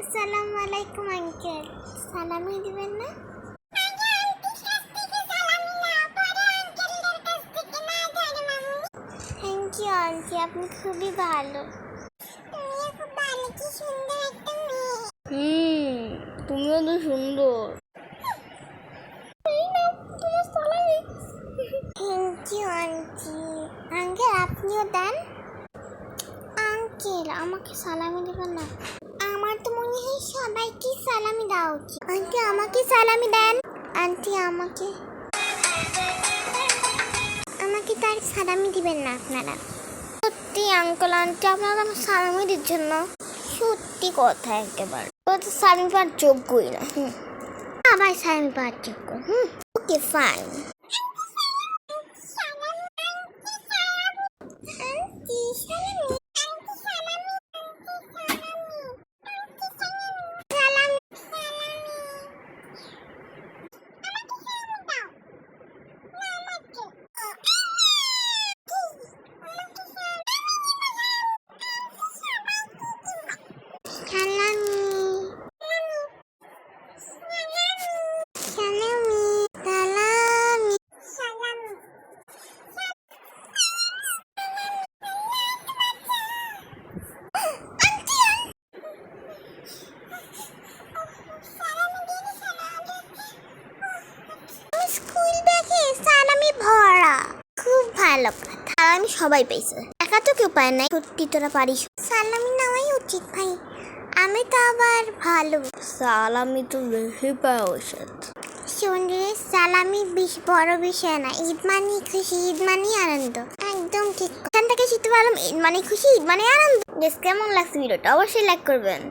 আসসালামু আলাইকুম আঙ্কেল, সালামি দিবেন না? থ্যাংক ইউ আন্টি, আপনি খুবই ভালো। তুমিও তো সুন্দর। Thank you aunty. আঙ্কেল আপনিও দেন। আঙ্কেল আমাকে সালামি দেবেন না? আমার তো মনে হয় সবাইকে সালামি দেওয়া উচিত। আন্টি আমাকে সালামি দেন। আন্টি আমাকে তার সালামি দিবেন না আপনারা? সত্যি আঙ্কেল আন্টি আপনারা আমার সালামি দিচ্ছেন না? সত্যি কথা একেবারে, ও তো সালামি পাওয়ার যোগ্যই না। আবার সালামি পাওয়ার যোগ্য। Okay fine. স্কুল ব্যাগে সালামি ভরা, খুব ভালো কথা। আমি সবাই পাইছে, একা তো কেউ পায় নাই। সত্যি তোরা পারিস। সালামি নেওয়াই উচিত ভাই, আমি তো আবার ভালো। সালামি তো বেশি পাওয়া উচিত। শুনলে সালামি বড় বিষয় না, ঈদ মানে খুশি, ঈদ মানে আনন্দ। একদম ঠিক। এখান থেকে শিখতে পারলাম ঈদ মানে খুশি, ঈদ মানে আনন্দ। কেমন লাগছে ভিডিওটা অবশ্যই লাইক করবেন।